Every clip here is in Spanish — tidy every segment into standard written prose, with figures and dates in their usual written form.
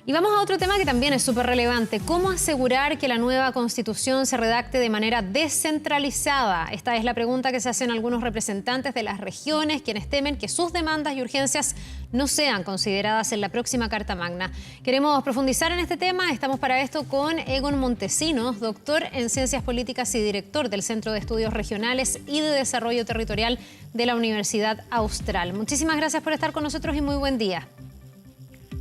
Y vamos a otro tema que también es súper relevante. ¿Cómo asegurar que la nueva Constitución se redacte de manera descentralizada? Esta es la pregunta que se hacen algunos representantes de las regiones, quienes temen que sus demandas y urgencias no sean consideradas en la próxima Carta Magna. Queremos profundizar en este tema. Estamos para esto con Egon Montesinos, doctor en Ciencias Políticas y director del Centro de Estudios Regionales y de Desarrollo Territorial de la Universidad Austral. Muchísimas gracias por estar con nosotros y muy buen día.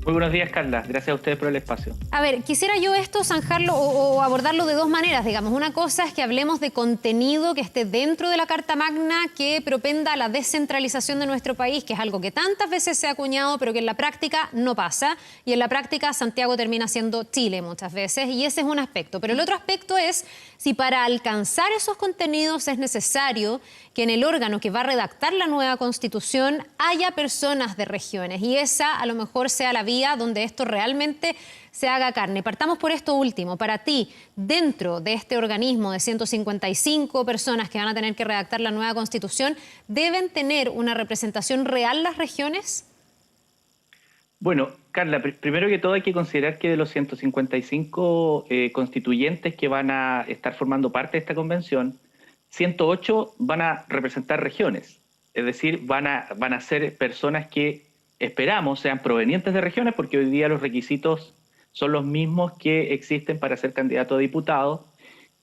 Muy buenos días, Carla. Gracias a ustedes por el espacio. A ver, quisiera yo esto zanjarlo o abordarlo de dos maneras, digamos. Una cosa es que hablemos de contenido que esté dentro de la Carta Magna, que propenda a la descentralización de nuestro país, que es algo que tantas veces se ha acuñado, pero que en la práctica no pasa. Y en la práctica Santiago termina siendo Chile muchas veces, y ese es un aspecto. Pero el otro aspecto es si para alcanzar esos contenidos es necesario que en el órgano que va a redactar la nueva Constitución haya personas de regiones, y esa a lo mejor sea la vía donde esto realmente se haga carne. Partamos por esto último. Para ti, dentro de este organismo de 155 personas que van a tener que redactar la nueva Constitución, ¿deben tener una representación real las regiones? Bueno, Carla, primero que todo hay que considerar que de los 155 constituyentes que van a estar formando parte de esta convención, 108 van a representar regiones, es decir, van a ser personas que esperamos sean provenientes de regiones, porque hoy día los requisitos son los mismos que existen para ser candidato a diputado,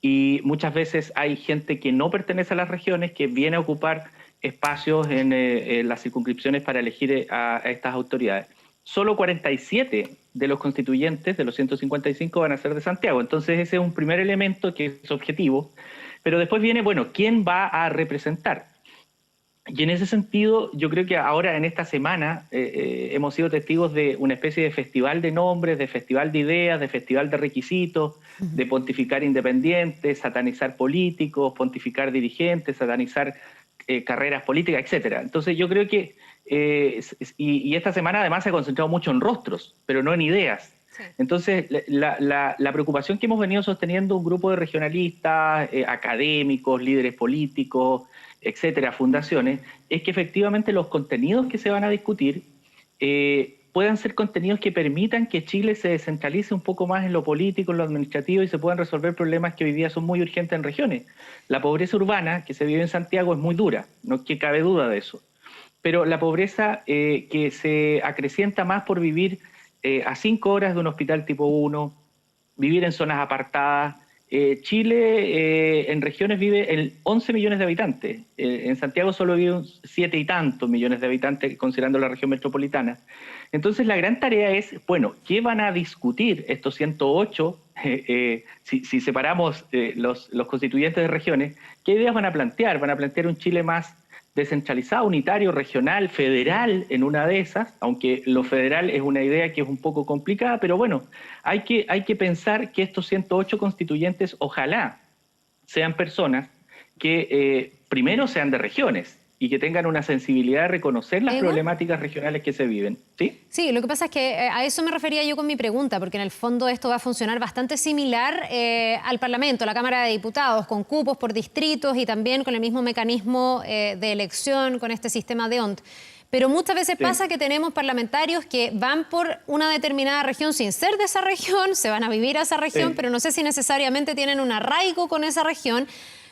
y muchas veces hay gente que no pertenece a las regiones que viene a ocupar espacios en las circunscripciones para elegir a estas autoridades. Solo 47 de los constituyentes, de los 155, van a ser de Santiago. Entonces ese es un primer elemento que es objetivo. Pero después viene, bueno, ¿quién va a representar? Y en ese sentido, yo creo que ahora en esta semana hemos sido testigos de una especie de festival de nombres, de festival de ideas, de festival de requisitos, de pontificar independientes, satanizar políticos, pontificar dirigentes, satanizar carreras políticas, etcétera. Entonces yo creo que, y esta semana además se ha concentrado mucho en rostros, pero no en ideas. Sí. Entonces, la preocupación que hemos venido sosteniendo un grupo de regionalistas, académicos, líderes políticos, etcétera, fundaciones, es que efectivamente los contenidos que se van a discutir puedan ser contenidos que permitan que Chile se descentralice un poco más en lo político, en lo administrativo, y se puedan resolver problemas que hoy día son muy urgentes en regiones. La pobreza urbana que se vive en Santiago es muy dura, no que cabe duda de eso. Pero la pobreza que se acrecienta más por vivir a 5 horas de un hospital tipo 1, vivir en zonas apartadas. Chile en regiones vive en 11 millones de habitantes. En Santiago solo viven 7 y tantos millones de habitantes, considerando la región metropolitana. Entonces la gran tarea es, bueno, ¿qué van a discutir estos 108? Si separamos los constituyentes de regiones, ¿qué ideas van a plantear? Van a plantear un Chile más descentralizado, unitario, regional, federal en una de esas, aunque lo federal es una idea que es un poco complicada, pero bueno, hay que pensar que estos 108 constituyentes ojalá sean personas que primero sean de regiones y que tengan una sensibilidad de reconocer las problemáticas regionales que se viven. ¿Sí? Sí, lo que pasa es que a eso me refería yo con mi pregunta, porque en el fondo esto va a funcionar bastante similar al Parlamento, a la Cámara de Diputados, con cupos por distritos y también con el mismo mecanismo de elección, con este sistema de ONT. Pero muchas veces pasa que tenemos parlamentarios que van por una determinada región sin ser de esa región, se van a vivir a esa región, pero no sé si necesariamente tienen un arraigo con esa región.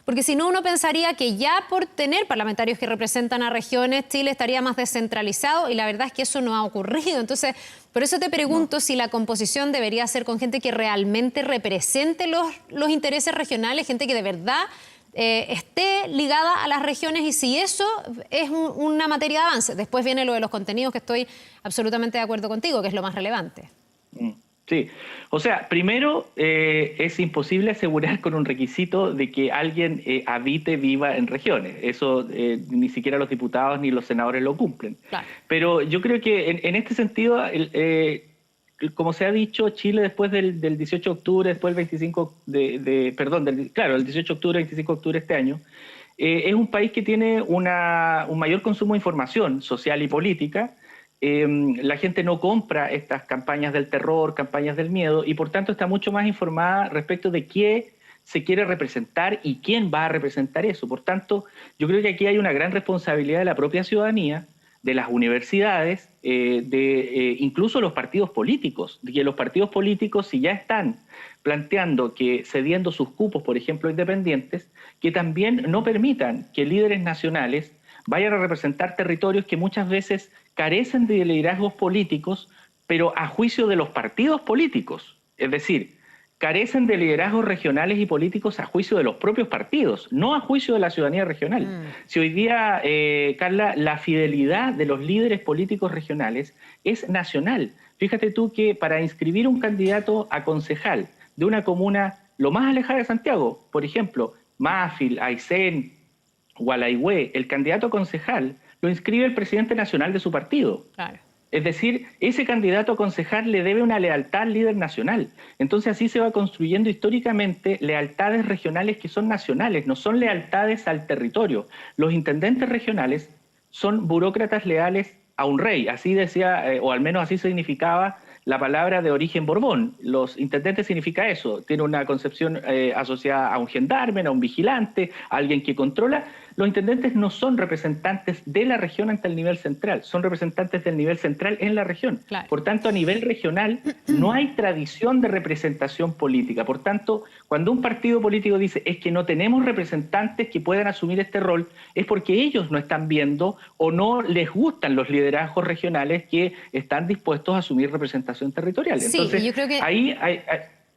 Porque si no, uno pensaría que ya por tener parlamentarios que representan a regiones, Chile estaría más descentralizado, y la verdad es que eso no ha ocurrido. Entonces, por eso te pregunto si la composición debería ser con gente que realmente represente los intereses regionales, gente que de verdad esté ligada a las regiones, y si eso es una materia de avance. Después viene lo de los contenidos, que estoy absolutamente de acuerdo contigo, que es lo más relevante. Sí, o sea, primero es imposible asegurar con un requisito de que alguien habite, viva en regiones. Eso ni siquiera los diputados ni los senadores lo cumplen. Claro. Pero yo creo que en este sentido, como se ha dicho, Chile después del 18 de octubre, después del 25 el 18 de octubre, 25 de octubre de este año, es un país que tiene un mayor consumo de información social y política. La gente no compra estas campañas del terror, campañas del miedo, y por tanto está mucho más informada respecto de qué se quiere representar y quién va a representar eso. Por tanto, yo creo que aquí hay una gran responsabilidad de la propia ciudadanía de las universidades, incluso los partidos políticos, de que los partidos políticos, si ya están planteando que cediendo sus cupos, por ejemplo, independientes, que también no permitan que líderes nacionales vayan a representar territorios que muchas veces carecen de liderazgos políticos, pero a juicio de los partidos políticos. Es decir, carecen de liderazgos regionales y políticos a juicio de los propios partidos, no a juicio de la ciudadanía regional. Si hoy día, Carla, la fidelidad de los líderes políticos regionales es nacional. Fíjate tú que para inscribir un candidato a concejal de una comuna lo más alejada de Santiago, por ejemplo, Mafil, Aysén, Gualaihue, el candidato a concejal lo inscribe el presidente nacional de su partido. Claro. Es decir, ese candidato a concejal le debe una lealtad al líder nacional. Entonces así se va construyendo históricamente lealtades regionales que son nacionales, no son lealtades al territorio. Los intendentes regionales son burócratas leales a un rey, así decía, o al menos así significaba la palabra de origen Borbón. Los intendentes significa eso, tiene una concepción asociada a un gendarme, a un vigilante, a alguien que controla. Los intendentes no son representantes de la región ante el nivel central, son representantes del nivel central en la región. Claro. Por tanto, a nivel regional no hay tradición de representación política. Por tanto, cuando un partido político dice es que no tenemos representantes que puedan asumir este rol, es porque ellos no están viendo o no les gustan los liderazgos regionales que están dispuestos a asumir representación territorial. Sí, entonces, yo creo que ahí hay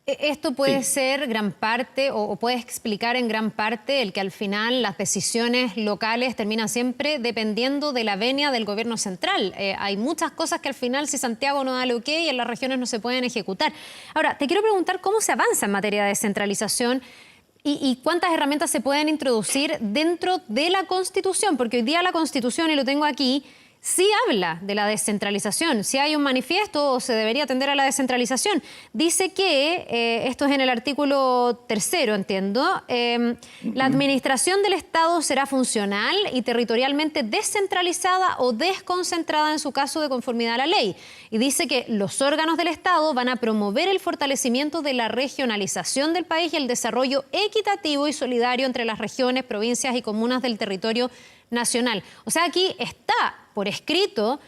esto puede ser gran parte o puede explicar en gran parte el que al final las decisiones locales terminan siempre dependiendo de la venia del gobierno central. Hay muchas cosas que al final si Santiago no da el ok en las regiones no se pueden ejecutar. Ahora, te quiero preguntar cómo se avanza en materia de descentralización y cuántas herramientas se pueden introducir dentro de la Constitución, porque hoy día la Constitución, y lo tengo aquí, sí habla de la descentralización. Si hay un manifiesto, se debería atender a la descentralización. Dice que, esto es en el artículo 3º, entiendo, la administración del Estado será funcional y territorialmente descentralizada o desconcentrada en su caso de conformidad a la ley. Y dice que los órganos del Estado van a promover el fortalecimiento de la regionalización del país y el desarrollo equitativo y solidario entre las regiones, provincias y comunas del territorio nacional. O sea, aquí está por escrito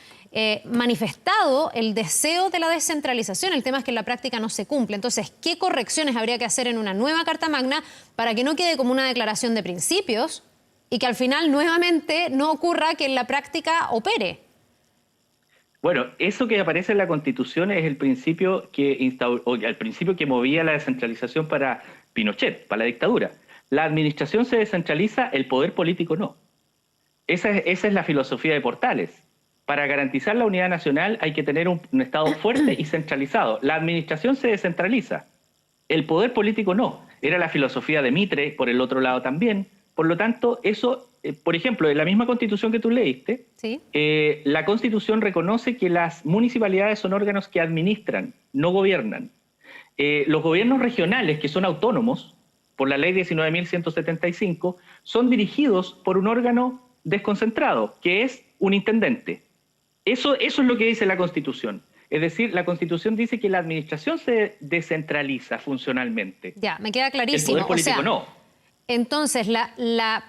manifestado el deseo de la descentralización. El tema es que en la práctica no se cumple. Entonces, ¿qué correcciones habría que hacer en una nueva Carta Magna para que no quede como una declaración de principios y que al final nuevamente no ocurra que en la práctica opere? Bueno, eso que aparece en la Constitución es el principio que movía la descentralización para Pinochet, para la dictadura. La administración se descentraliza, el poder político no. Esa es la filosofía de Portales. Para garantizar la unidad nacional hay que tener un Estado fuerte y centralizado. La administración se descentraliza, el poder político no. Era la filosofía de Mitre, por el otro lado también. Por lo tanto, eso, por ejemplo, en la misma Constitución que tú leíste, ¿sí? La Constitución reconoce que las municipalidades son órganos que administran, no gobiernan. Los gobiernos regionales, que son autónomos, por la ley 19.175, son dirigidos por un órgano desconcentrado, que es un intendente. Eso es lo que dice la Constitución. Es decir, la Constitución dice que la administración se descentraliza funcionalmente. Ya, me queda clarísimo. El poder político no. Entonces, la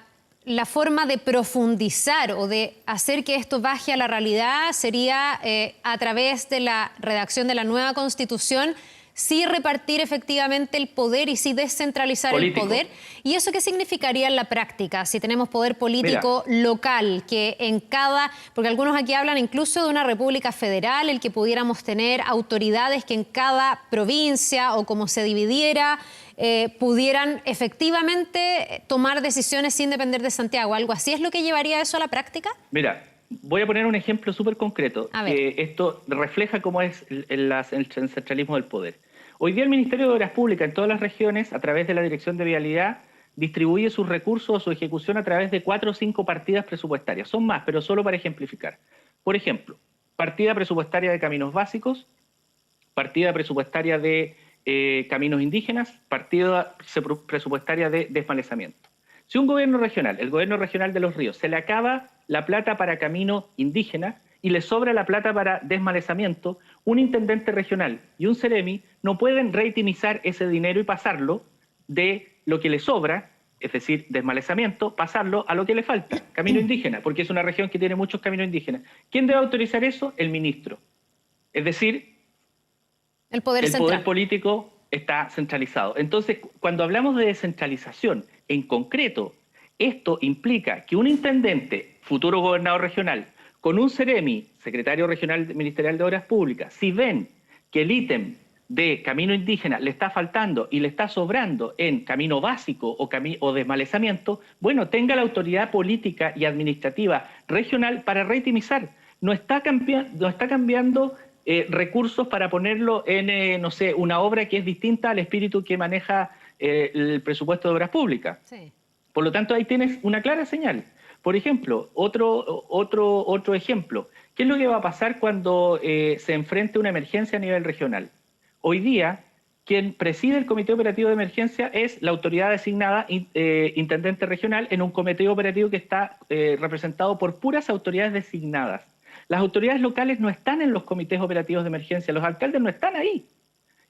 forma de profundizar o de hacer que esto baje a la realidad sería a través de la redacción de la nueva Constitución, sí repartir efectivamente el poder y sí descentralizar político. El poder. ¿Y eso qué significaría en la práctica? Si tenemos poder político local, que en cada... Porque algunos aquí hablan incluso de una república federal, el que pudiéramos tener autoridades que en cada provincia o como se dividiera, pudieran efectivamente tomar decisiones sin depender de Santiago. ¿Algo así es lo que llevaría eso a la práctica? Mira, voy a poner un ejemplo súper concreto, que esto refleja cómo es el centralismo del poder. Hoy día el Ministerio de Obras Públicas en todas las regiones, a través de la Dirección de Vialidad, distribuye sus recursos o su ejecución a través de 4 o 5 partidas presupuestarias. Son más, pero solo para ejemplificar. Por ejemplo, partida presupuestaria de caminos básicos, partida presupuestaria de caminos indígenas, partida presupuestaria de desmalezamiento. Si un gobierno regional, el gobierno regional de Los Ríos, se le acaba la plata para camino indígena y le sobra la plata para desmalezamiento, un intendente regional y un Ceremi no pueden reitimizar ese dinero y pasarlo de lo que le sobra es decir, desmalezamiento, pasarlo a lo que le falta, camino indígena, porque es una región que tiene muchos caminos indígenas. ¿Quién debe autorizar eso? El ministro. Es decir, el poder político está centralizado. Entonces, cuando hablamos de descentralización, en concreto, esto implica que un intendente, futuro gobernador regional, con un CEREMI, secretario regional ministerial de Obras Públicas, si ven que el ítem de camino indígena le está faltando y le está sobrando en camino básico o desmalezamiento, bueno, tenga la autoridad política y administrativa regional para reitimizar. No está cambiando recursos para ponerlo en, no sé, una obra que es distinta al espíritu que maneja el presupuesto de Obras Públicas. Sí. Por lo tanto, ahí tienes una clara señal. Por ejemplo, otro ejemplo. ¿Qué es lo que va a pasar cuando se enfrente una emergencia a nivel regional? Hoy día, quien preside el Comité Operativo de Emergencia es la autoridad designada intendente regional en un comité operativo que está representado por puras autoridades designadas. Las autoridades locales no están en los comités operativos de emergencia, los alcaldes no están ahí.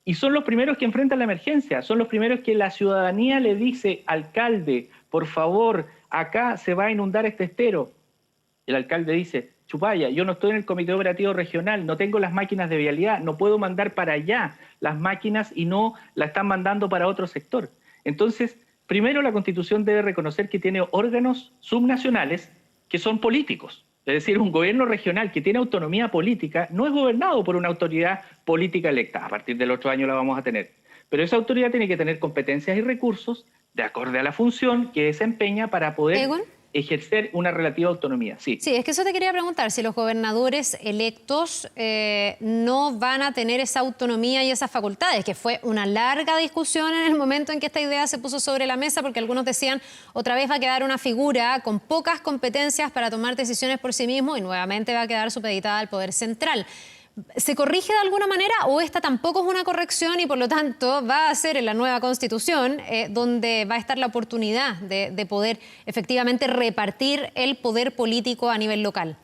Y son los primeros que enfrentan la emergencia, son los primeros que la ciudadanía le dice, alcalde, por favor, acá se va a inundar este estero. El alcalde dice, chupaya, yo no estoy en el comité operativo regional, no tengo las máquinas de vialidad, no puedo mandar para allá las máquinas y no la están mandando para otro sector. Entonces, primero la Constitución debe reconocer que tiene órganos subnacionales que son políticos. Es decir, un gobierno regional que tiene autonomía política no es gobernado por una autoridad política electa. A partir del otro año la vamos a tener. Pero esa autoridad tiene que tener competencias y recursos de acorde a la función que desempeña para poder ejercer una relativa autonomía. Sí, es que eso te quería preguntar, si los gobernadores electos no van a tener esa autonomía y esas facultades, que fue una larga discusión en el momento en que esta idea se puso sobre la mesa, porque algunos decían, otra vez va a quedar una figura con pocas competencias para tomar decisiones por sí mismo y nuevamente va a quedar supeditada al poder central. ¿Se corrige de alguna manera o esta tampoco es una corrección y por lo tanto va a ser en la nueva Constitución donde va a estar la oportunidad de poder efectivamente repartir el poder político a nivel local?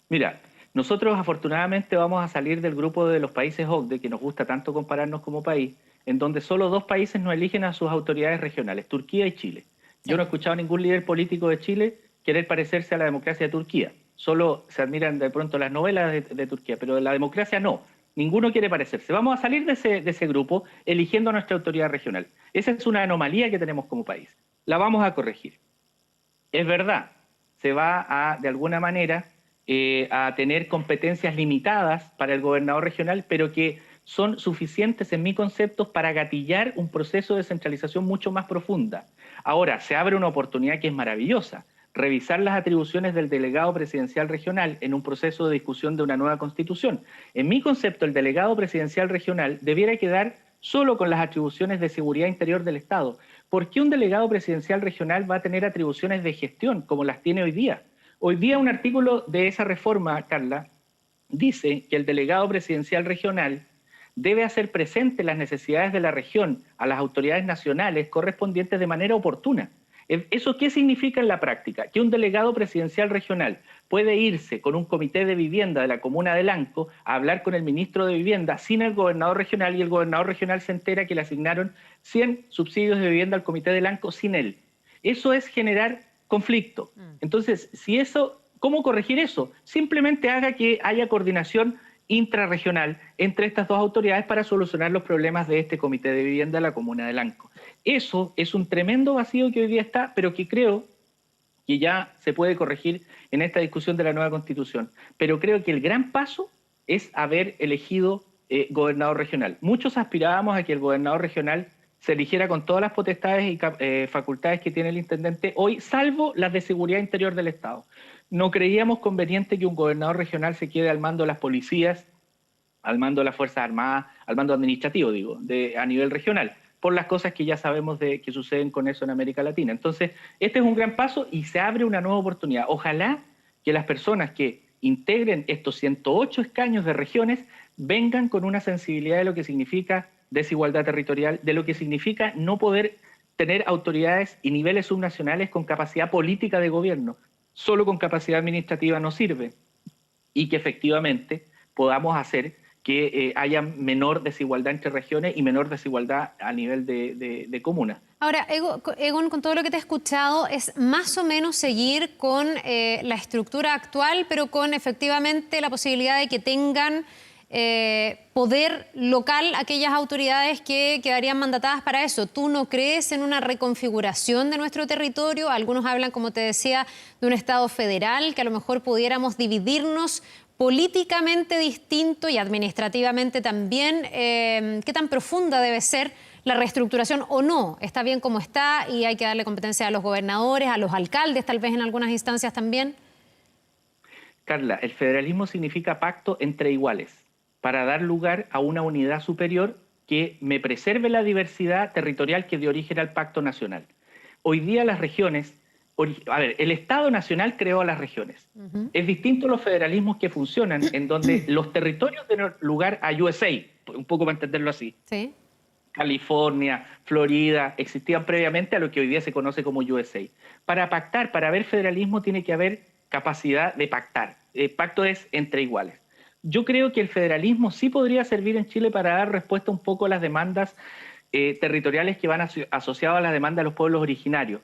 Mira, nosotros afortunadamente vamos a salir del grupo de los países OCDE, que nos gusta tanto compararnos como país, en donde solo 2 países no eligen a sus autoridades regionales, Turquía y Chile. Sí. Yo no he escuchado a ningún líder político de Chile querer parecerse a la democracia de Turquía. Solo se admiran de pronto las novelas de Turquía, pero de la democracia no. Ninguno quiere parecerse. Vamos a salir de ese grupo eligiendo a nuestra autoridad regional. Esa es una anomalía que tenemos como país. La vamos a corregir. Es verdad, se va a, de alguna manera, a tener competencias limitadas para el gobernador regional, pero que son suficientes en mi concepto para gatillar un proceso de centralización mucho más profunda. Ahora, se abre una oportunidad que es maravillosa. Revisar las atribuciones del delegado presidencial regional en un proceso de discusión de una nueva constitución. En mi concepto, el delegado presidencial regional debiera quedar solo con las atribuciones de seguridad interior del Estado. ¿Por qué un delegado presidencial regional va a tener atribuciones de gestión como las tiene hoy día? Hoy día un artículo de esa reforma, Carla, dice que el delegado presidencial regional debe hacer presente las necesidades de la región a las autoridades nacionales correspondientes de manera oportuna. ¿Eso qué significa en la práctica? Que un delegado presidencial regional puede irse con un comité de vivienda de la comuna de Lanco a hablar con el ministro de Vivienda sin el gobernador regional y el gobernador regional se entera que le asignaron 100 subsidios de vivienda al comité de Lanco sin él. Eso es generar conflicto. Entonces, ¿cómo corregir eso? Simplemente haga que haya coordinación intrarregional entre estas 2 autoridades para solucionar los problemas de este comité de vivienda de la comuna de Lanco. Eso es un tremendo vacío que hoy día está, pero que creo que ya se puede corregir en esta discusión de la nueva Constitución. Pero creo que el gran paso es haber elegido gobernador regional. Muchos aspirábamos a que el gobernador regional se eligiera con todas las potestades y facultades que tiene el intendente hoy, salvo las de seguridad interior del Estado. No creíamos conveniente que un gobernador regional se quede al mando de las policías, al mando de las Fuerzas Armadas, al mando administrativo, a nivel regional, por las cosas que ya sabemos que suceden con eso en América Latina. Entonces, este es un gran paso y se abre una nueva oportunidad. Ojalá que las personas que integren estos 108 escaños de regiones vengan con una sensibilidad de lo que significa desigualdad territorial, de lo que significa no poder tener autoridades y niveles subnacionales con capacidad política de gobierno. Solo con capacidad administrativa no sirve. Y que efectivamente podamos hacer que haya menor desigualdad entre regiones y menor desigualdad a nivel de comunas. Ahora, Egon, con todo lo que te he escuchado, es más o menos seguir con la estructura actual, pero con efectivamente la posibilidad de que tengan poder local aquellas autoridades que quedarían mandatadas para eso. ¿Tú no crees en una reconfiguración de nuestro territorio? Algunos hablan, como te decía, de un Estado federal, que a lo mejor pudiéramos dividirnos políticamente distinto y administrativamente también. ¿Qué tan profunda debe ser la reestructuración o no? ¿Está bien como está y hay que darle competencia a los gobernadores, a los alcaldes, tal vez en algunas instancias también? Carla, el federalismo significa pacto entre iguales para dar lugar a una unidad superior que me preserve la diversidad territorial que dio origen al pacto nacional. Hoy día las regiones... A ver, el Estado Nacional creó a las regiones. Es distinto a los federalismos que funcionan, en donde los territorios dan lugar a USA, un poco para entenderlo así. Sí. California, Florida, existían previamente a lo que hoy día se conoce como USA. Para pactar, para haber federalismo, tiene que haber capacidad de pactar. El pacto es entre iguales. Yo creo que el federalismo sí podría servir en Chile para dar respuesta un poco a las demandas territoriales que van asociadas a las demandas de los pueblos originarios,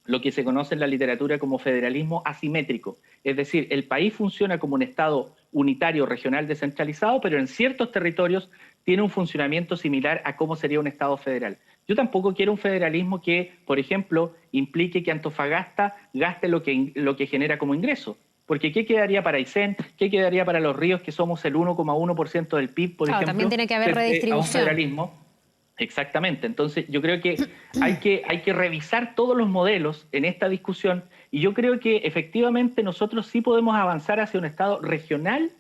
lo que se conoce en la literatura como federalismo asimétrico. Es decir, el país funciona como un Estado unitario regional descentralizado, pero en ciertos territorios tiene un funcionamiento similar a cómo sería un Estado federal. Yo tampoco quiero un federalismo que, por ejemplo, implique que Antofagasta gaste lo que genera como ingreso. Porque ¿qué quedaría para Aysén? ¿Qué quedaría para Los Ríos, que somos el 1,1% del PIB, por ejemplo? También tiene que haber redistribución. A un federalismo. Exactamente. Entonces, yo creo que hay que revisar todos los modelos en esta discusión y yo creo que efectivamente nosotros sí podemos avanzar hacia un Estado regional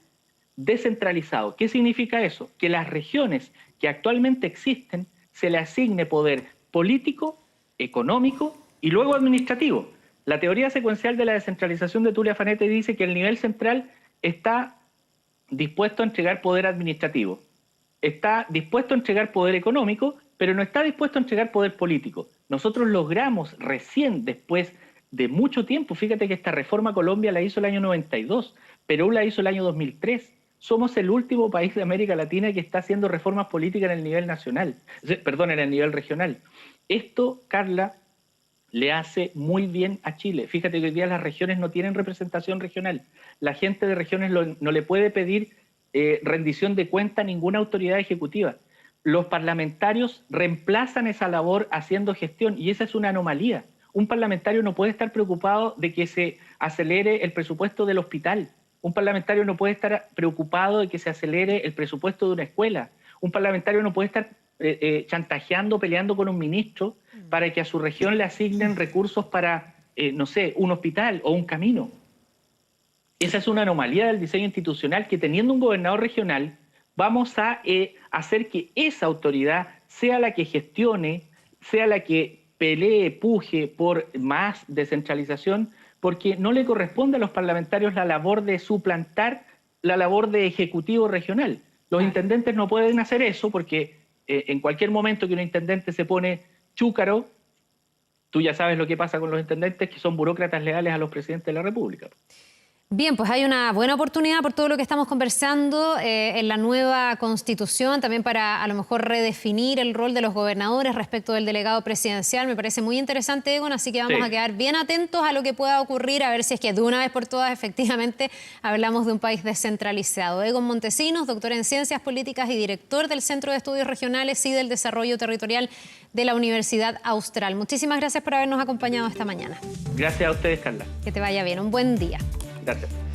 descentralizado. ¿Qué significa eso? Que las regiones que actualmente existen se le asigne poder político, económico y luego administrativo. La teoría secuencial de la descentralización de Tulia Fanete dice que el nivel central está dispuesto a entregar poder administrativo, está dispuesto a entregar poder económico, pero no está dispuesto a entregar poder político. Nosotros logramos recién, después de mucho tiempo, fíjate que esta reforma Colombia la hizo el año 92, Perú la hizo el año 2003. Somos el último país de América Latina que está haciendo reformas políticas en el nivel nacional, perdón, en el nivel regional. Esto, Carla, le hace muy bien a Chile. Fíjate que hoy día las regiones no tienen representación regional. La gente de regiones no le puede pedir rendición de cuenta a ninguna autoridad ejecutiva. Los parlamentarios reemplazan esa labor haciendo gestión y esa es una anomalía. Un parlamentario no puede estar preocupado de que se acelere el presupuesto del hospital. Un parlamentario no puede estar preocupado de que se acelere el presupuesto de una escuela. Un parlamentario no puede estar chantajeando, peleando con un ministro para que a su región le asignen recursos para, no sé, un hospital o un camino. Esa es una anomalía del diseño institucional que teniendo un gobernador regional vamos a hacer que esa autoridad sea la que gestione, sea la que pelee, puje por más descentralización, porque no le corresponde a los parlamentarios la labor de suplantar la labor de ejecutivo regional. Los intendentes no pueden hacer eso porque en cualquier momento que un intendente se pone chúcaro, tú ya sabes lo que pasa con los intendentes, que son burócratas leales a los presidentes de la República. Bien, pues hay una buena oportunidad por todo lo que estamos conversando en la nueva Constitución, también para a lo mejor redefinir el rol de los gobernadores respecto del delegado presidencial. Me parece muy interesante, Egon, así que vamos a quedar bien atentos a lo que pueda ocurrir, a ver si es que de una vez por todas efectivamente hablamos de un país descentralizado. Egon Montesinos, doctor en Ciencias Políticas y director del Centro de Estudios Regionales y del Desarrollo Territorial de la Universidad Austral. Muchísimas gracias por habernos acompañado esta mañana. Gracias a ustedes, Carla. Que te vaya bien, un buen día. Gracias.